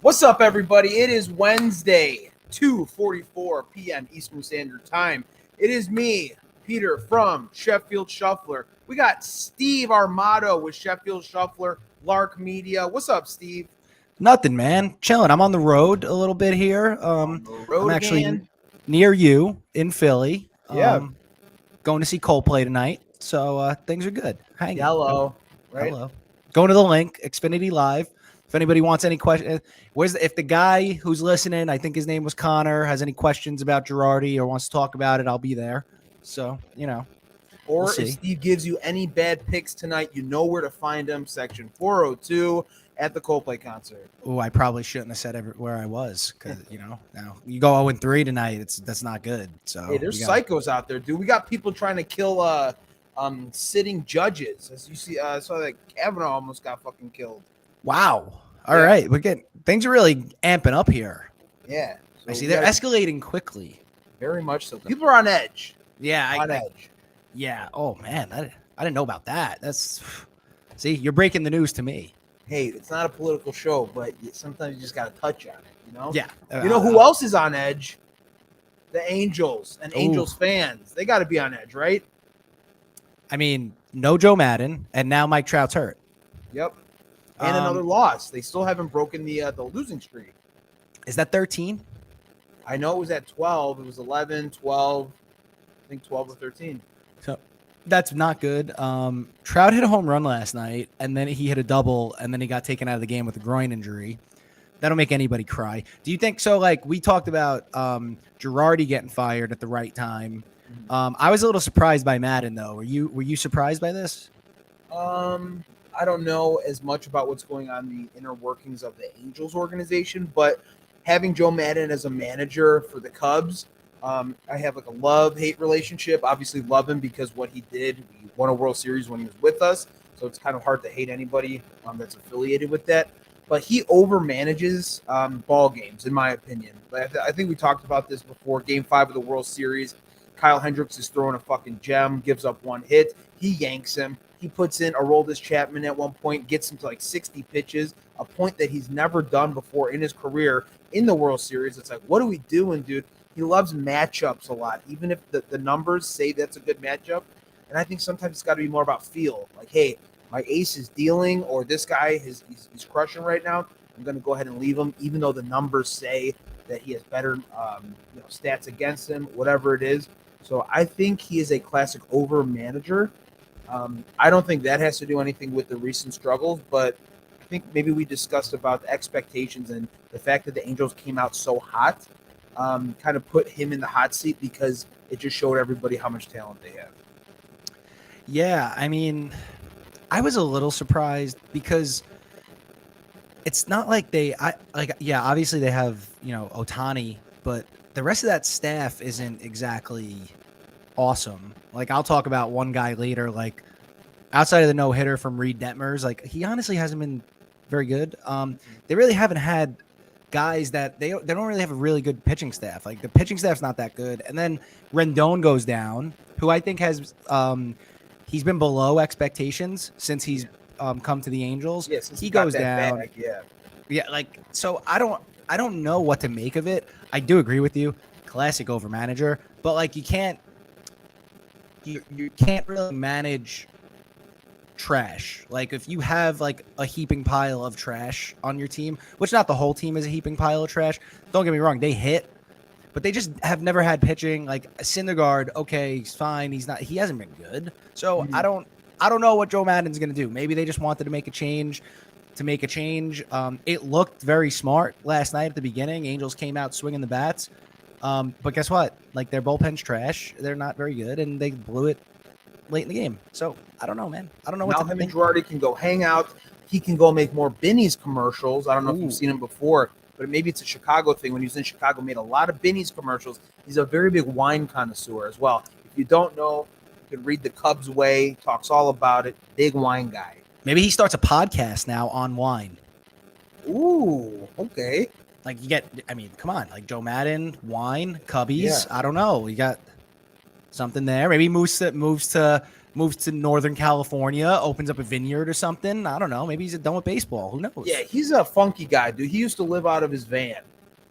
What's up, everybody? It is Wednesday, 2:44 p.m. Eastern Standard Time. It is me, Peter, from Sheffield Shuffler. We got Steve Armato with Sheffield Shuffler, Lark Media. What's up, Steve? Nothing, man. Chilling. I'm on the road a little bit here. On the road I'm actually again? near you in Philly. Yeah. Going to see Coldplay tonight. So things are good. Hanging. Yellow, right? Hello. Going to the link, Xfinity Live. If anybody wants any questions, if the guy who's listening, I think his name was Connor, has any questions about Girardi or wants to talk about it, I'll be there. So, Or we'll if see. Steve gives you any bad picks tonight, you know where to find him. Section 402 at the Coldplay concert. Oh, I probably shouldn't have said where I was because, now you go 0-3 tonight. That's not good. So Hey, there's psychos out there, dude. We got people trying to kill sitting judges. As you see, I saw that Kavanaugh almost got fucking killed. Wow. All right. We're getting things are really amping up here. Yeah. So I see they're escalating quickly. Very much so. People are on edge. Yeah. On edge. Yeah. Oh, man. I didn't know about that. See, you're breaking the news to me. Hey, it's not a political show, but sometimes you just got to touch on it, you know? Yeah. You know who else is on edge? The Angels and Angels fans. They got to be on edge, right? I mean, no Joe Madden, and now Mike Trout's hurt. Yep. And another loss. They still haven't broken the losing streak. Is that 13? I know it was at 12. It was 11, 12. I think 12 or 13. So that's not good. Trout hit a home run last night, and then he hit a double, and then he got taken out of the game with a groin injury. That'll make anybody cry. Do you think so? Like we talked about Girardi getting fired at the right time. I was a little surprised by Madden, though. Were you surprised by this? I don't know as much about what's going on in the inner workings of the Angels organization, but having Joe Madden as a manager for the Cubs, I have like a love-hate relationship. Obviously love him because what he did, he won a World Series when he was with us, so it's kind of hard to hate anybody that's affiliated with that. But he overmanages ball games, in my opinion. I think we talked about this before. Game 5 of the World Series, Kyle Hendricks is throwing a fucking gem, gives up one hit. He yanks him. He puts in Aroldis Chapman at one point, gets him to like 60 pitches, a point that he's never done before in his career in the World Series. It's like, what are we doing, dude? He loves matchups a lot, even if the numbers say that's a good matchup. And I think sometimes it's got to be more about feel. Like, hey, my ace is dealing, or this guy he's crushing right now. I'm going to go ahead and leave him, even though the numbers say that he has better stats against him, whatever it is. So I think he is a classic over manager. I don't think that has to do anything with the recent struggles, but I think maybe we discussed about the expectations and the fact that the Angels came out so hot, kind of put him in the hot seat because it just showed everybody how much talent they have. Yeah, I mean, I was a little surprised because it's not like obviously they have, Ohtani, but the rest of that staff isn't exactly awesome. Like I'll talk about one guy later, like outside of the no-hitter from Reed Detmers, like he honestly hasn't been very good. They really haven't had guys that they don't really have a really good pitching staff. Like the pitching staff's not that good. And then Rendon goes down, who I think has he's been below expectations since he's come to the Angels. Yeah, since he goes down. Bag, yeah, like so I don't know what to make of it. I do agree with you. Classic over manager, but like you can't really manage trash. Like if you have like a heaping pile of trash on your team, which not the whole team is a heaping pile of trash. Don't get me wrong, they hit, but they just have never had pitching. Like Syndergaard, okay, he's fine. He hasn't been good. So I don't know what Joe Madden's going to do. Maybe they just wanted to make a change. It looked very smart last night at the beginning. Angels came out swinging the bats. But guess what? Like their bullpen's trash. They're not very good, and they blew it late in the game. So I don't know, man. I don't know what now to him think. and Girardi can go hang out. He can go make more Benny's commercials. I don't know if you've seen him before, but maybe it's a Chicago thing. When he was in Chicago, made a lot of Benny's commercials. He's a very big wine connoisseur as well. If you don't know, you can read The Cubs Way. Talks all about it. Big wine guy. Maybe he starts a podcast now on wine. Ooh, okay. Like come on, like Joe Madden, wine, Cubbies. Yeah. I don't know. You got something there. Maybe moves to moves to Northern California, opens up a vineyard or something. I don't know. Maybe he's done with baseball. Who knows? Yeah, he's a funky guy, dude. He used to live out of his van,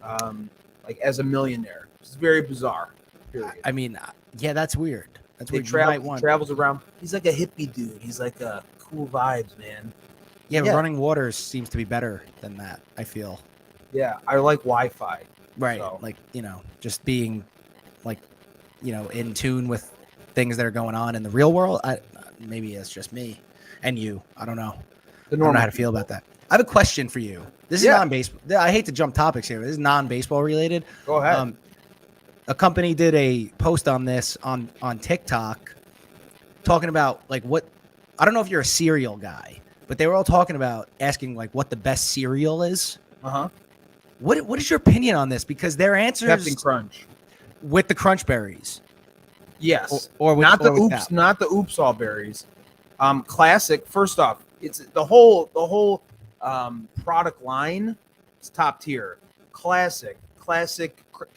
like as a millionaire. It's very bizarre. Period. I mean, yeah, that's weird. That's They weird. travels around. He's like a hippie dude. He's like a cool vibes, man. Yeah, but Running Waters seems to be better than that, I feel. Yeah, I like Wi-Fi. Right. So. Like, just being like, in tune with things that are going on in the real world. Maybe it's just me and you. I don't know. I don't know how to feel about that. I have a question for you. This is non-baseball. I hate to jump topics here. This is non-baseball related. Go ahead. A company did a post on this on TikTok talking about like what, I don't know if you're a cereal guy, but they were all talking about asking like what the best cereal is. Uh-huh. What is your opinion on this? Because their answers Captain Crunch with the crunch berries. Yes. Or with, not the or oops, not the oops all berries. Classic. First off, it's the whole product line is top tier. Classic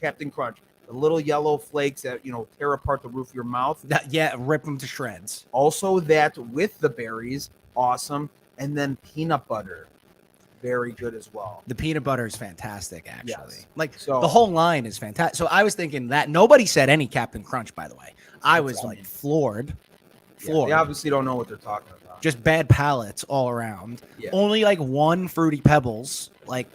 Captain Crunch. The little yellow flakes that tear apart the roof of your mouth. Rip them to shreds. Also, that with the berries, awesome, and then peanut butter, very good as well. The peanut butter is fantastic, actually. Yes. Like the whole line is fantastic. So I was thinking that nobody said any Captain Crunch, by the way. I was like floored. Yeah, they obviously don't know what they're talking about. Just bad palates all around. Yeah. Only like one Fruity Pebbles. Like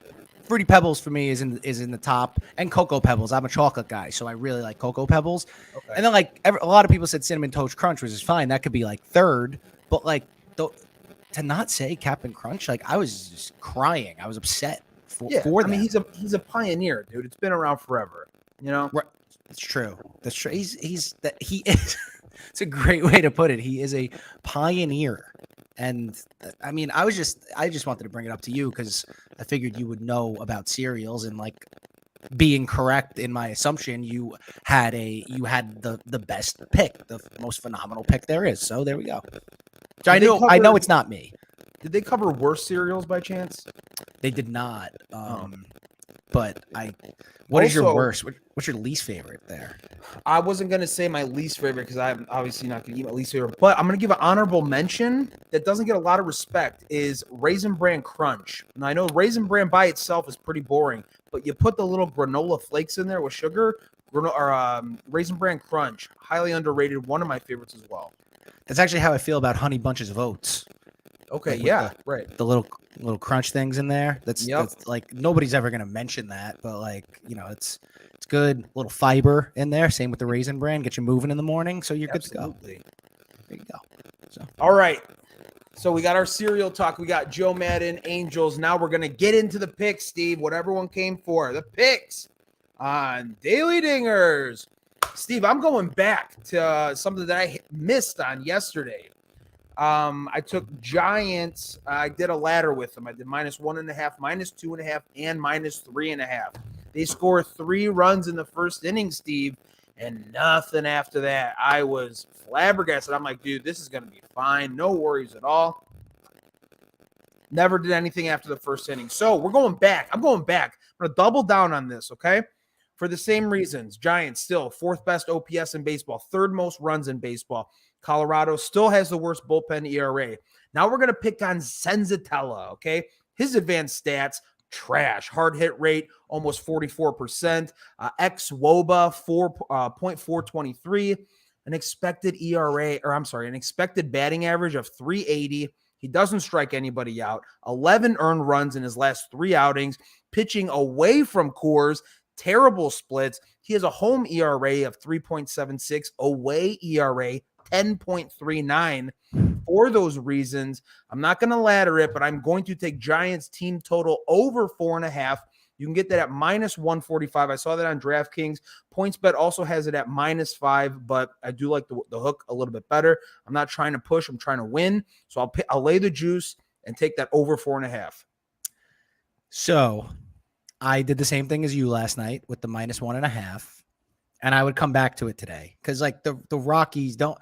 Fruity Pebbles for me is in the top, and Cocoa Pebbles. I'm a chocolate guy, so I really like Cocoa Pebbles. Okay. And then like a lot of people said Cinnamon Toast Crunch, which is fine. That could be like third, but like to not say Captain Crunch, like I was just crying. I was upset for them. I mean, he's a pioneer, dude. It's been around forever. Right. That's true. That's true. He is. It's a great way to put it. He is a pioneer. And I mean, I just wanted to bring it up to you because I figured you would know about cereals, and like being correct in my assumption, you had the best pick, the most phenomenal pick there is. So there we go. So I know it's not me. Did they cover worse cereals by chance? They did not. But what is your worst? What's your least favorite there? I wasn't going to say my least favorite because I'm obviously not going to eat my least favorite, but I'm going to give an honorable mention that doesn't get a lot of respect is Raisin Bran Crunch. Now, I know Raisin Bran by itself is pretty boring, but you put the little granola flakes in there with sugar, Raisin Bran Crunch, highly underrated, one of my favorites as well. That's actually how I feel about Honey Bunches of Oats. Okay, like right. The little crunch things in there. That's like nobody's ever gonna mention that, but like it's good. Little fiber in there. Same with the Raisin Bran. Get you moving in the morning, so you're good to go. There you go. So all right. So we got our cereal talk. We got Joe Madden, Angels. Now we're gonna get into the picks, Steve. What everyone came for. The picks on Daily Dingers. Steve, I'm going back to something that I missed on yesterday. I took Giants. I did a ladder with them. I did -1.5, -2.5, and -3.5. They score 3 runs in the first inning, Steve, and nothing after that. I was flabbergasted. I'm like, dude, this is going to be fine. No worries at all. Never did anything after the first inning. So we're going back. I'm going back. I'm going to double down on this, okay? For the same reasons. Giants still 4th best OPS in baseball, 3rd most runs in baseball. Colorado still has the worst bullpen ERA. Now we're going to pick on Senzatella, okay? His advanced stats, trash. Hard hit rate, almost 44%. Ex-WOBA, 0.423. An expected an expected batting average of 380. He doesn't strike anybody out. 11 earned runs in his last 3 outings. Pitching away from Coors, terrible splits. He has a home ERA of 3.76, away ERA 10.39. For those reasons, I'm not going to ladder it, but I'm going to take Giants team total over 4.5. You can get that at -145. I saw that on DraftKings. PointsBet also has it at -5, but I do like the hook a little bit better. I'm not trying to push. I'm trying to win. So I'll lay the juice and take that over 4.5. So I did the same thing as you last night with the -1.5, and I would come back to it today because like the Rockies don't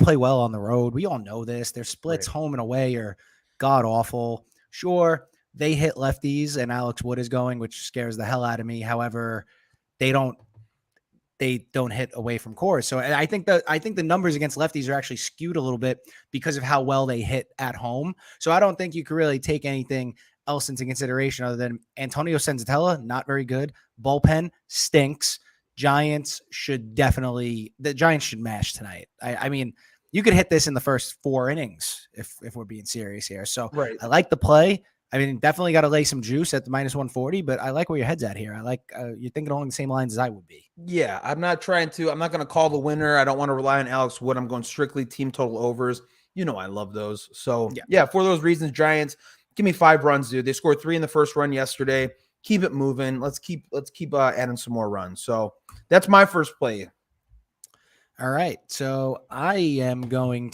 play well on the road. We all know this. Their splits home and away are god awful. Sure, they hit lefties and Alex Wood is going, which scares the hell out of me. However, they they don't hit away from cores. So I think the numbers against lefties are actually skewed a little bit because of how well they hit at home. So I don't think you could really take anything else into consideration other than Antonio Senzatella, not very good. Bullpen stinks. Giants should mash tonight. I mean, you could hit this in the first 4 innings if we're being serious here. So Right. I like the play. I mean, definitely got to lay some juice at the -140, but I like where your head's at here. I like you're thinking along the same lines as I would be. Yeah, I'm not going to call the winner. I don't want to rely on Alex Wood. I'm going strictly team total overs. You know, I love those. So yeah, for those reasons, Giants, give me 5 runs, dude. They scored 3 in the first run yesterday. Keep it moving. Let's keep adding some more runs. So that's my first play. All right. So I'm going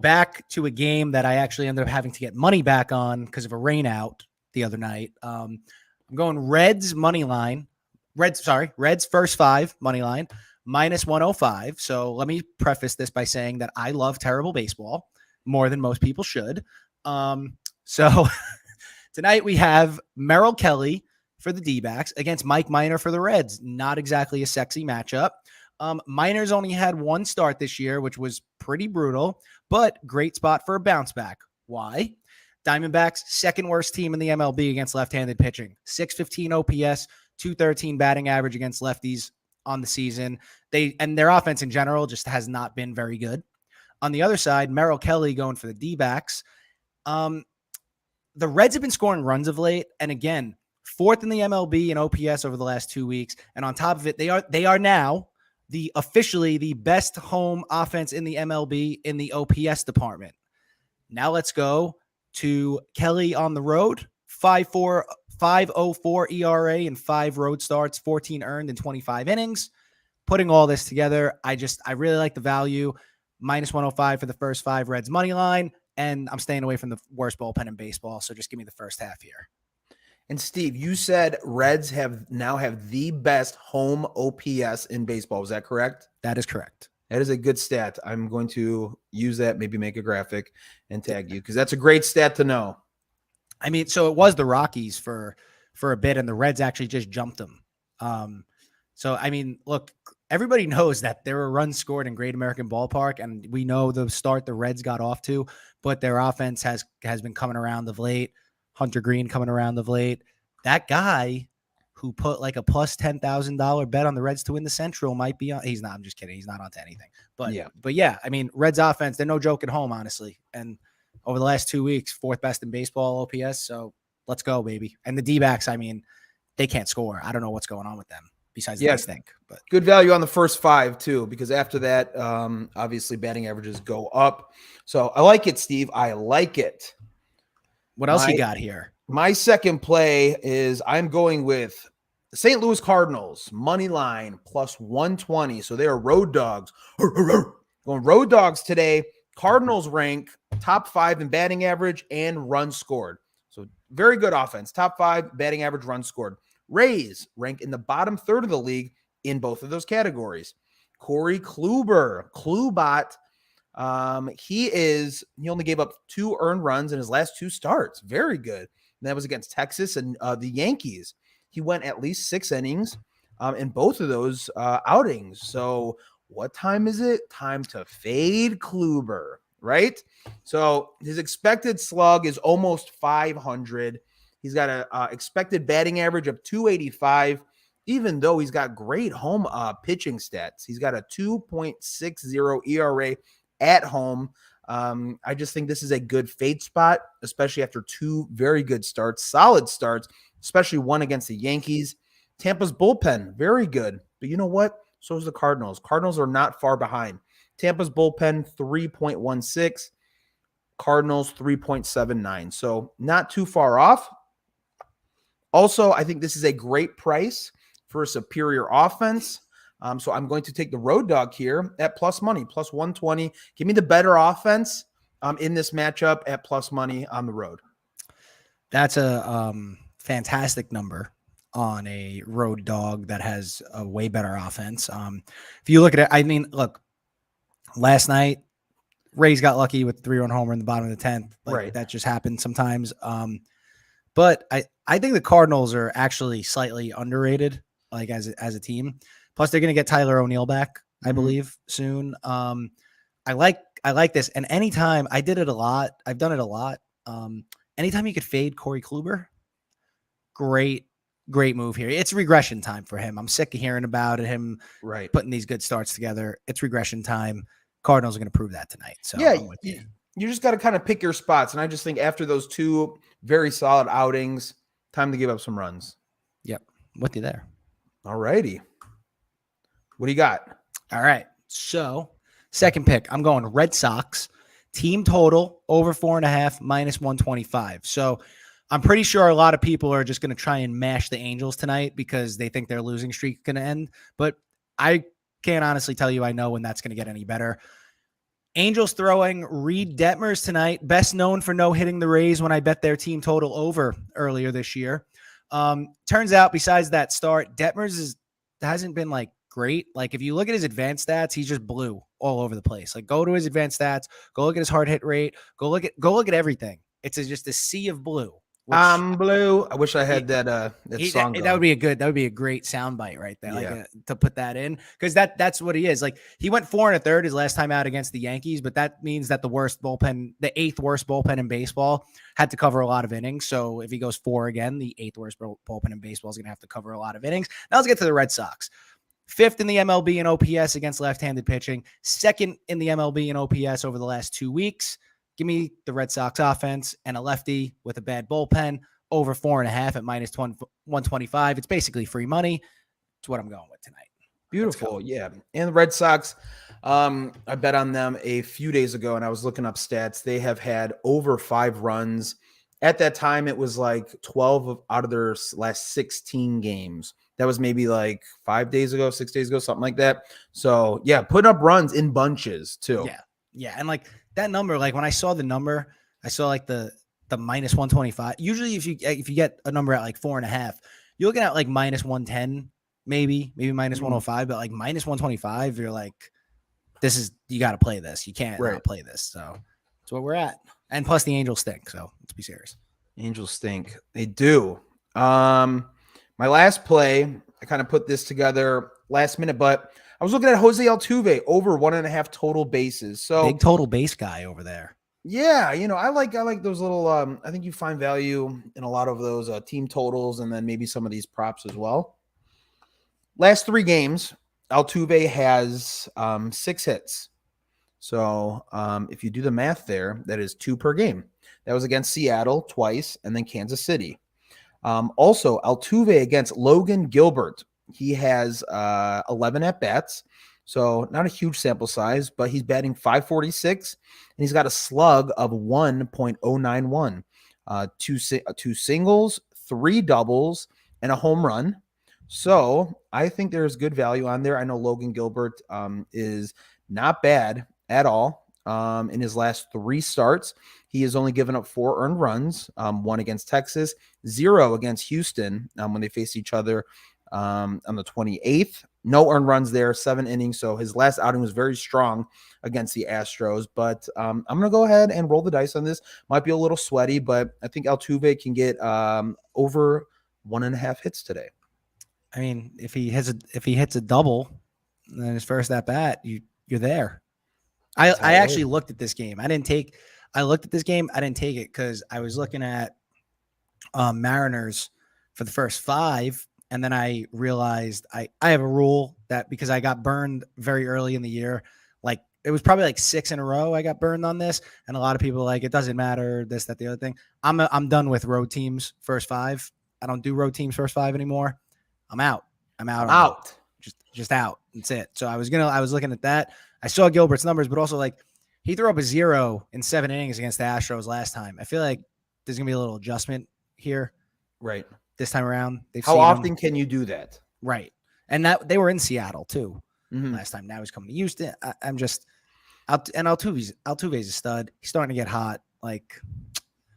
back to a game that I actually ended up having to get money back on because of a rain out the other night. I'm going Reds money line. Reds first 5 money line -105. So let me preface this by saying that I love terrible baseball more than most people should. So tonight we have Merrill Kelly for the D-backs against Mike Minor for the Reds. Not exactly a sexy matchup. Minor's only had 1 start this year, which was pretty brutal, but great spot for a bounce back. Why? Diamondbacks, second worst team in the MLB against left-handed pitching. 615 OPS, 213 batting average against lefties on the season. Their offense in general just has not been very good. On the other side, Merrill Kelly going for the D-backs. The Reds have been scoring runs of late, and again, 4th in the MLB in OPS over the last 2 weeks. And on top of it, they are now officially the best home offense in the MLB in the OPS department. Now let's go to Kelly on the road. 5.04 ERA and 5 road starts, 14 earned in 25 innings. Putting all this together, I really like the value. -105 for the first 5 Reds money line, and I'm staying away from the worst bullpen in baseball. So just give me the first half here. And Steve, you said Reds now have the best home OPS in baseball. Is that correct? That is correct. That is a good stat. I'm going to use that, maybe make a graphic and tag you because that's a great stat to know. I mean, so it was the Rockies for a bit, and the Reds actually just jumped them. So, I mean, look, everybody knows that there were runs scored in Great American Ballpark, and we know the start the Reds got off to, but their offense has been coming around of late. Hunter Green coming around of late. That guy who put like a plus $10,000 bet on the Reds to win the Central might be on. He's not. I'm just kidding. He's not onto anything. But yeah. I mean, Reds offense, they're no joke at home, honestly. And over the last 2 weeks, 4th best in baseball OPS. So let's go, baby. And the D-backs, I mean, they can't score. I don't know what's going on with them besides they stink. But good value on the first 5 too, because after that, obviously batting averages go up. So I like it, Steve. I like it. What else you got here? My second play is I'm going with St. Louis Cardinals money line +120. So they are road dogs. Going road dogs today. Cardinals rank top 5 in batting average and runs scored. So very good offense. Top 5 batting average, runs scored. Rays rank in the bottom third of the league in both of those categories. Corey Kluber, Klubot. He only gave up 2 earned runs in his last 2 starts. Very good. And that was against Texas and the Yankees. He went at least 6 innings in both of those outings. So what time is it? Time to fade Kluber, right? So his expected slug is almost 500. He's got a expected batting average of 285, even though he's got great home pitching stats. He's got a 2.60 ERA at home. I just think this is a good fade spot, especially after 2 very good starts, solid starts, especially one against the Yankees. Tampa's bullpen, very good. But you know what? So is the Cardinals. Cardinals are not far behind. Tampa's bullpen, 3.16. Cardinals, 3.79. So not too far off. Also, I think this is a great price for a superior offense. So I'm going to take the road dog here at plus money, +120. Give me the better offense in this matchup at plus money on the road. That's a fantastic number on a road dog that has a way better offense. If you look at it, I mean, look, last night, Rays got lucky with 3-run homer in the bottom of the 10th. Right. That just happens sometimes. But I think the Cardinals are actually slightly underrated. like as a team. Plus, they're going to get Tyler O'Neill back, I Mhm. believe, soon. I like this. And anytime I did it a lot, I've done it a lot. Anytime you could fade Corey Kluber, great move here. It's regression time for him. I'm sick of hearing about it, him Right. putting these good starts together. It's regression time. Cardinals are going to prove that tonight. So Yeah, I'm with you. you just got to kind of pick your spots. And I just think after those two very solid outings, time to give up some runs. Yep. With you there. All righty. What do you got? All right. So second pick, I'm going Red Sox. Team total over 4.5 minus 125. So I'm pretty sure a lot of people are just going to try and mash the Angels tonight because they think their losing streak is going to end. But I can't honestly tell you I know when that's going to get any better. Angels throwing Reed Detmers tonight, best known for no hitting the Rays when I bet their team total over earlier this year. Turns out, besides that start, Detmers hasn't been like great. Like if you look at his advanced stats, he's just blue all over the place. Like go to his advanced stats, go look at his hard hit rate, go look at everything. It's just a sea of blue. Blue. I wish I had that song. That would be a great soundbite right there. Yeah. Like to put that in because that's what he is. Like he went 4 1/3 his last time out against the Yankees, but that means that the 8th worst bullpen in baseball had to cover a lot of innings. So if he goes 4 again, the 8th worst bullpen in baseball is going to have to cover a lot of innings. Now let's get to the Red Sox. 5th in the MLB in OPS against left-handed pitching. 2nd in the MLB in OPS over the last 2 weeks. Give me the Red Sox offense and a lefty with a bad bullpen over 4.5 at minus 125. It's basically free money. It's what I'm going with tonight. Beautiful. Yeah. And the Red Sox, I bet on them a few days ago and I was looking up stats. They have had over 5 runs. At that time, it was like 12 out of their last 16 games. That was maybe like 5 days ago, 6 days ago, something like that. So yeah, putting up runs in bunches too. Yeah. Yeah. And like that number, like when I saw the number, I saw like the minus 125. Usually if you get a number at like 4.5, you're looking at like minus 110, maybe minus 105, but like minus 125, you're like, you got to play this. You can't not play this. So that's where we're at. And plus the Angels stink. So let's be serious. Angels stink. They do. My last play, I kind of put this together last minute, but I was looking at Jose Altuve over 1.5 total bases. So big total base guy over there. Yeah, I like those little. I think you find value in a lot of those team totals, and then maybe some of these props as well. Last 3 games, Altuve has 6 hits. So if you do the math there, that is 2 per game. That was against Seattle twice, and then Kansas City. Also, Altuve against Logan Gilbert. He has 11 at-bats, so not a huge sample size, but he's batting .546, and he's got a slug of 1.091. 2 singles, 3 doubles, and a home run. So I think there's good value on there. I know Logan Gilbert is not bad at all. In his last 3 starts, he has only given up 4 earned runs, 1 against Texas, 0 against Houston when they faced each other on the 28th. No earned runs there, 7 innings. So his last outing was very strong against the Astros. But I'm going to go ahead and roll the dice on this. Might be a little sweaty, but I think Altuve can get over 1.5 hits today. I mean, if he hits a double in his first at bat, you're there. I actually looked at this game. I looked at this game. I didn't take it because I was looking at Mariners for the first 5. And then I realized I have a rule that because I got burned very early in the year, like it was probably like 6 in a row I got burned on this. And a lot of people are like, it doesn't matter, this, that, the other thing. I'm done with road teams first 5. I don't do road teams first 5 anymore. I'm out. Just out. That's it. So I was looking at that. I saw Gilbert's numbers, but also like he threw up a 0 in 7 innings against the Astros last time. I feel like there's going to be a little adjustment here. Right. This time around. How often can you do that? Right. And that they were in Seattle too last time. Now he's coming to Houston. I'm just out. And Altuve's a stud. He's starting to get hot. Like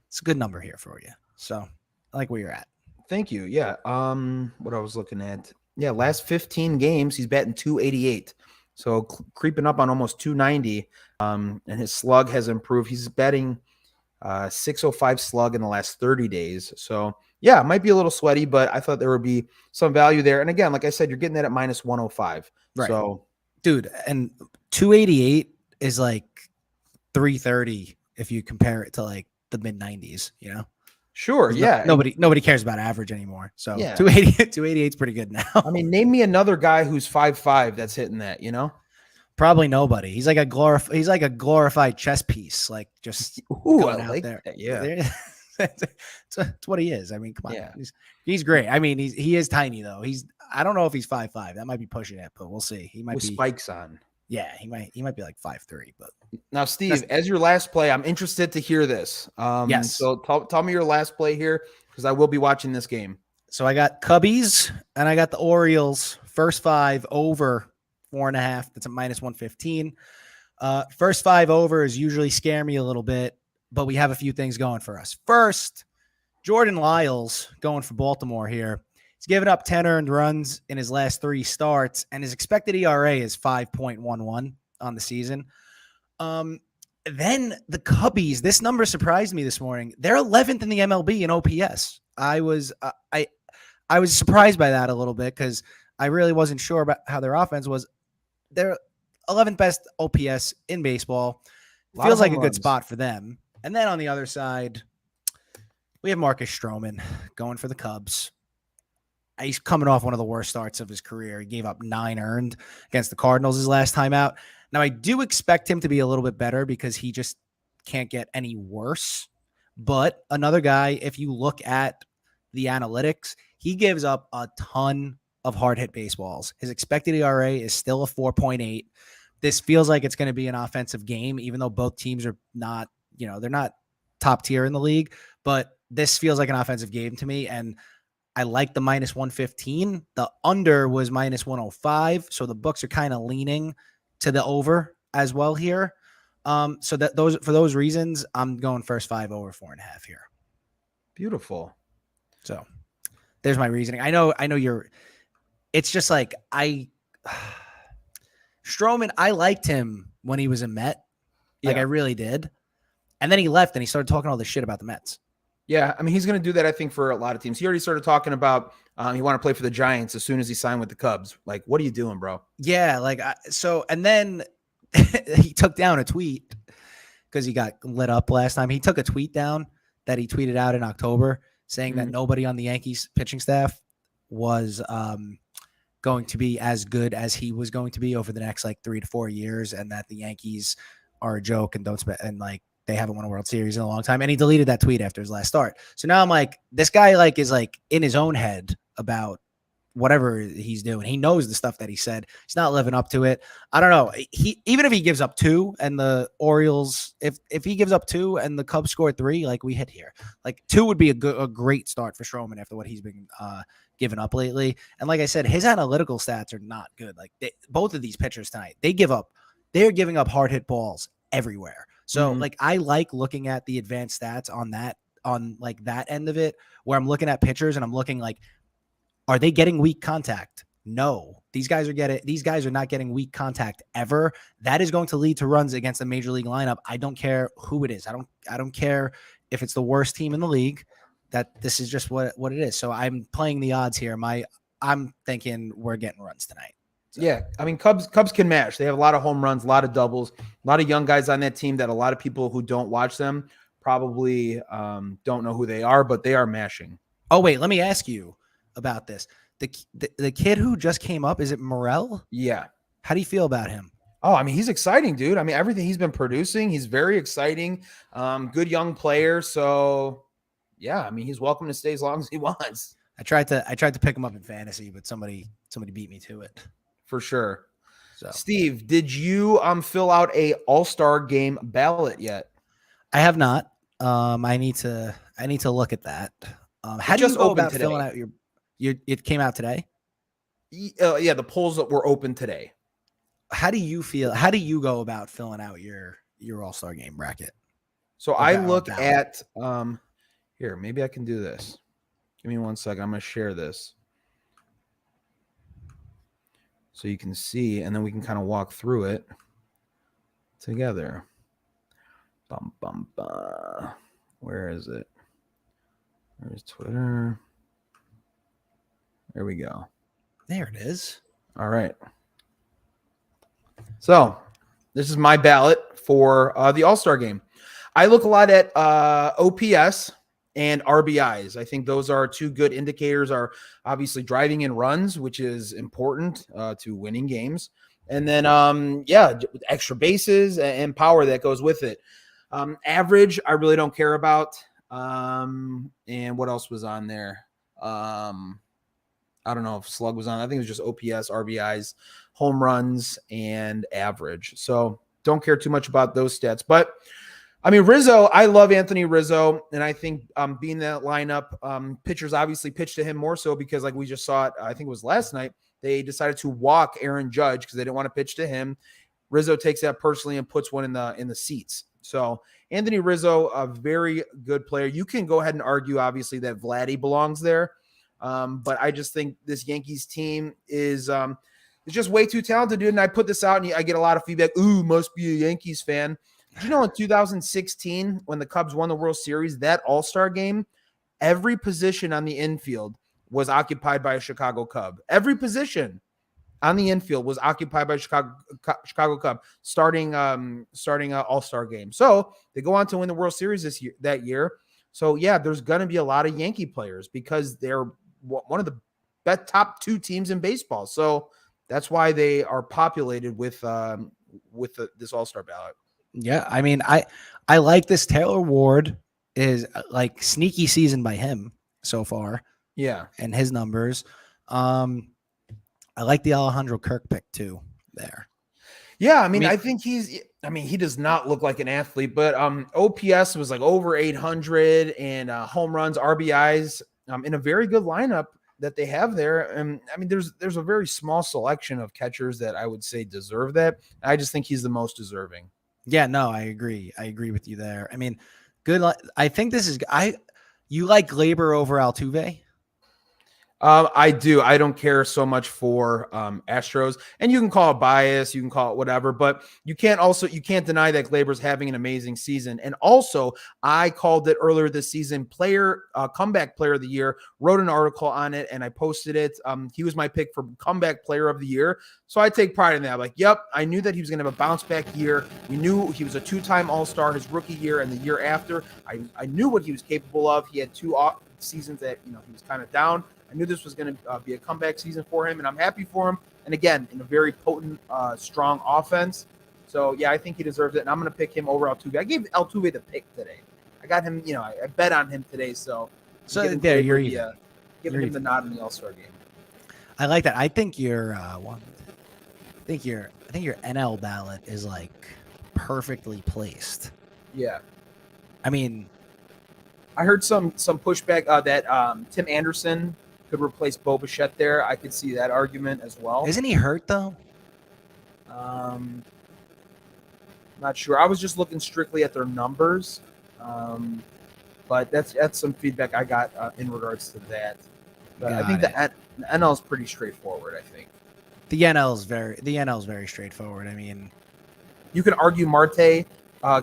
it's a good number here for you. So I like where you're at. Thank you. Yeah. What I was looking at. Yeah. Last 15 games, he's batting .288. So creeping up on almost 290. And his slug has improved. He's batting .605 slug in the last 30 days. So yeah, it might be a little sweaty, but I thought there would be some value there. And again, like I said, you're getting that at minus 105. Right. So dude, and 288 is like 330 if you compare it to like the mid 90s, you know? sure. Yeah. Nobody cares about average anymore. So Yeah. 288 is pretty good now. I mean, name me another guy who's 5'5" that's hitting that, you know? Probably nobody. He's like a glorified chess piece, like just going out there. That, yeah. It's what he is. I mean, come on. Yeah. He's great. I mean, he is tiny though. I don't know if he's 5'5". That might be pushing it, but we'll see. He might with be spikes on. Yeah, he might be like 5'3", but now, Steve, as your last play, I'm interested to hear this. Yes. So tell me your last play here, because I will be watching this game. So I got Cubbies and I got the Orioles first 5 over 4.5. That's a minus 115. First 5 overs usually scare me a little bit, but we have a few things going for us. First, Jordan Lyles going for Baltimore here. He's given up 10 earned runs in his last 3 starts, and his expected ERA is 5.11 on the season. Then the Cubbies, this number surprised me this morning. They're 11th in the MLB in OPS. I was surprised by that a little bit because I really wasn't sure about how their offense was. They're 11th best OPS in baseball. Feels like a good spot for them. And then on the other side, we have Marcus Strowman going for the Cubs. He's coming off one of the worst starts of his career. He gave up 9 earned against the Cardinals his last time out. Now, I do expect him to be a little bit better because he just can't get any worse. But another guy, if you look at the analytics, he gives up a ton of hard hit baseballs. His expected ERA is still a 4.8. This feels like it's going to be an offensive game, even though both teams are not, they're not top tier in the league. But this feels like an offensive game to me. And I like the minus 115. The under was minus 105. So the books are kind of leaning to the over as well here. So that for those reasons, I'm going first 5 over 4.5 here. Beautiful. So there's my reasoning. I know it's just like Strowman, I liked him when he was a Met. Like I really did. And then he left and he started talking all this shit about the Mets. Yeah, I mean, he's going to do that, I think, for a lot of teams. He already started talking about he want to play for the Giants as soon as he signed with the Cubs. Like, what are you doing, bro? Yeah, and then he took down a tweet because he got lit up last time. He took a tweet down that he tweeted out in October saying that nobody on the Yankees pitching staff was going to be as good as he was going to be over the next 3 to 4 years, and that the Yankees are a joke and don't spend and they haven't won a World Series in a long time. And he deleted that tweet after his last start. So now I'm like, this guy is in his own head about whatever he's doing. He knows the stuff that he said. He's not living up to it. I don't know. Even if he gives up 2 and the Orioles, if he gives up 2 and the Cubs score 3, we hit here. 2 would be a great start for Strowman after what he's been giving up lately. And like I said, his analytical stats are not good. Both of these pitchers tonight, they're giving up hard hit balls everywhere. So I like looking at the advanced stats on that end of it, where I'm looking at pitchers and I'm looking are they getting weak contact? No, these guys are not getting weak contact ever. That is going to lead to runs against a major league lineup. I don't care who it is. I don't care if it's the worst team in the league. That this is just what it is. So I'm playing the odds here. I'm thinking we're getting runs tonight. So. Yeah, I mean, Cubs can mash. They have a lot of home runs, a lot of doubles, a lot of young guys on that team that a lot of people who don't watch them probably don't know who they are, but they are mashing. Oh, wait, let me ask you about this. The kid who just came up, is it Morel? Yeah. How do you feel about him? Oh, I mean, he's exciting, dude. I mean, everything he's been producing, he's very exciting. Good young player. So, yeah, I mean, he's welcome to stay as long as he wants. I tried to pick him up in fantasy, but somebody beat me to it. For sure. So, Steve, did you fill out a All-Star game ballot yet? I have not. I need to look at that. How do you go about filling out your it came out today? Yeah, the polls that were open today. How do you feel? How do you go about filling out your All-Star game bracket? So I look at here, maybe I can do this. Give me 1 second. I'm going to share this so you can see, and then we can kind of walk through it together. Bum, bum, bum. Where is it? Where's Twitter? There we go. There it is. All right. So this is my ballot for the All-Star game. I look a lot at OPS and RBIs. I think those are two good indicators. Are obviously driving in runs, which is important to winning games. And then, extra bases and power that goes with it. Average, I really don't care about. And what else was on there? I don't know if slug was on. I think it was just OPS, RBIs, home runs, and average. So don't care too much about those stats. But, I mean, Rizzo, I love Anthony Rizzo. And I think being that lineup, pitchers obviously pitched to him more so because, like we just saw it, I think it was last night, they decided to walk Aaron Judge because they didn't want to pitch to him. Rizzo takes that personally and puts one in the seats. So Anthony Rizzo, a very good player. You can go ahead and argue, obviously, that Vladdy belongs there. But I just think this Yankees team is just way too talented, dude. And I put this out and I get a lot of feedback. Ooh, must be a Yankees fan. Did you know in 2016, when the Cubs won the World Series, that All-Star game, every position on the infield was occupied by a Chicago Cub. Every position on the infield was occupied by Chicago Cub starting All-Star game. So they go on to win the World Series that year. So yeah, there's going to be a lot of Yankee players because they're one of the best top two teams in baseball. So that's why they are populated with this All-Star ballot. Yeah, I mean, I like this. Taylor Ward is like sneaky season by him so far. Yeah, and his numbers. I like the Alejandro Kirk pick too there. Yeah, I mean, I think he does not look like an athlete, but OPS was like over 800 and home runs, RBIs in a very good lineup that they have there. And I mean, there's a very small selection of catchers that I would say deserve that. I just think he's the most deserving. Yeah, no, I agree. I agree with you there. I mean, good. I think this is, you like Glaber over Altuve? I do. I don't care so much for Astros, and you can call it bias, you can call it whatever, but you can't deny that Glaber's having an amazing season. And also, I called it earlier this season, comeback player of the year. Wrote an article on it, and I posted it. He was my pick for comeback player of the year, so I take pride in that. I'm like, yep, I knew that he was going to have a bounce back year. We knew he was a two-time All-Star his rookie year and the year after. I knew what he was capable of. He had two seasons that he was kind of down. I knew this was going to be a comeback season for him, and I'm happy for him. And again, in a very potent, strong offense. So, yeah, I think he deserves it, and I'm going to pick him over Altuve. I gave Altuve the pick today. I got him, I bet on him today. So there you're giving him the nod in the All-Star game. I like that. I think your NL ballot is like perfectly placed. Yeah. I mean, I heard some pushback that Tim Anderson could replace Bo Bichette there. I could see that argument as well. Isn't he hurt though? Not sure. I was just looking strictly at their numbers, but that's some feedback I got in regards to that. But I think the NL is pretty straightforward. I think the NL is very straightforward. I mean, you can argue Marte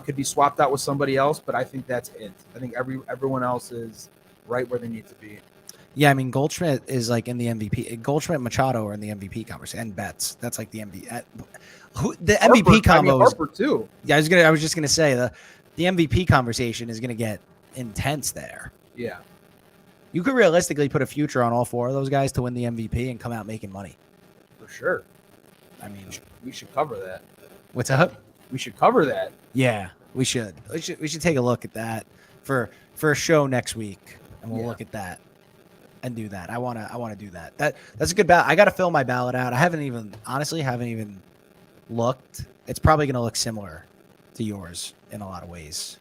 could be swapped out with somebody else, but I think that's it. I think everyone else is right where they need to be. Yeah, I mean Goldschmidt is like in the MVP. Goldschmidt, Machado are in the MVP conversation, and Betts. That's like the MVP. The MVP combo. Harper too. Yeah, I was just gonna say the MVP conversation is gonna get intense there. Yeah, you could realistically put a future on all four of those guys to win the MVP and come out making money. For sure. I mean, we should cover that. What's up? We should cover that. Yeah, we should. We should take a look at that for a show next week, and we'll look at that and do that. I wanna do that. That's a good ballot. I gotta fill my ballot out. I haven't even looked. It's probably gonna look similar to yours in a lot of ways.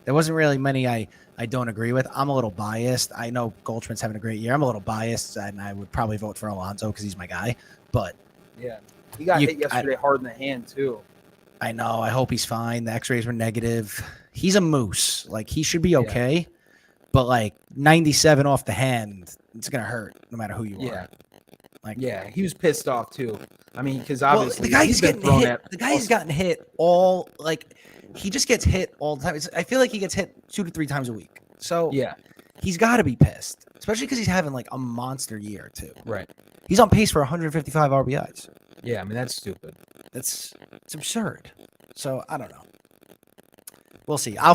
There wasn't really many I don't agree with. I'm a little biased. I know Goldschmidt's having a great year. I'm a little biased, and I would probably vote for Alonso because he's my guy. But yeah, he got hit yesterday hard in the hand too. I know. I hope he's fine. The X-rays were negative. He's a moose. Like, he should be okay. Yeah. But, like, 97 off the hand, it's going to hurt no matter who you are. Like, yeah, he was pissed off, too. I mean, because Well, obviously the guy's he's been getting thrown hit. at. The guy's gotten hit all like he just gets hit all the time. I feel like he gets hit 2 to 3 times a week. So Yeah, he's got to be pissed, especially because he's having like a monster year too. right. He's on pace for 155 RBIs. Yeah, I mean that's stupid. It's absurd. So I don't know. We'll see. I'll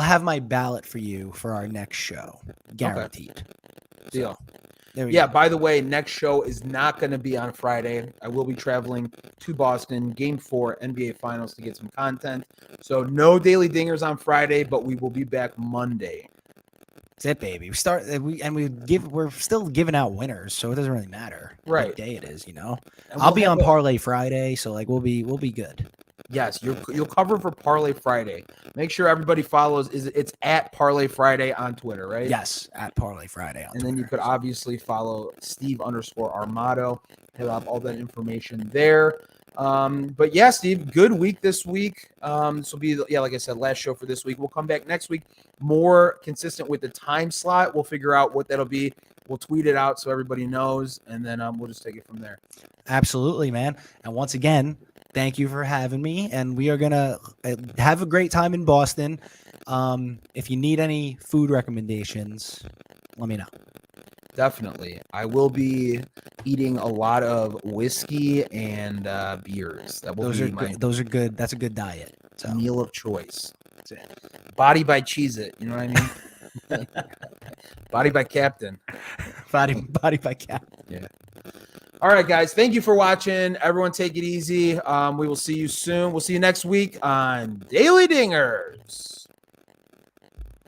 have my ballot for you for our next show, guaranteed. Deal. So, there we Yeah, go. by the way, next show is not going to be on Friday. I will be traveling to Boston, Game 4 NBA Finals to get some content. So no Daily Dingers on Friday, but we will be back Monday. That's it, baby. We're still giving out winners, so it doesn't really matter Right. what day it is, you know. And I'll we'll be have on Parlay Friday, so like we'll be good. Yes, you'll cover for Parlay Friday. Make sure everybody follows. It's at Parlay Friday on Twitter, right? Yes, at Parlay Friday on And Twitter. then you could obviously follow Steve_Armato. He'll have all that information there. But yeah, Steve, good week this week. This will be, like I said, last show for this week. We'll come back next week, more consistent with the time slot. We'll figure out what that'll be. We'll tweet it out so everybody knows, and then we'll just take it from there. Absolutely, man. And once again, thank you for having me. And we are gonna have a great time in Boston. If you need any food recommendations, let me know. Definitely. I will be eating a lot of whiskey and beers. That will Those be are my good. Those are good. That's a good diet. So meal of choice. that's it. Body by Cheez-It. You know what I mean? Body by Captain. Body by cat. Yeah. All right, guys. Thank you for watching. Everyone take it easy. We will see you soon. We'll see you next week on Daily Dingers.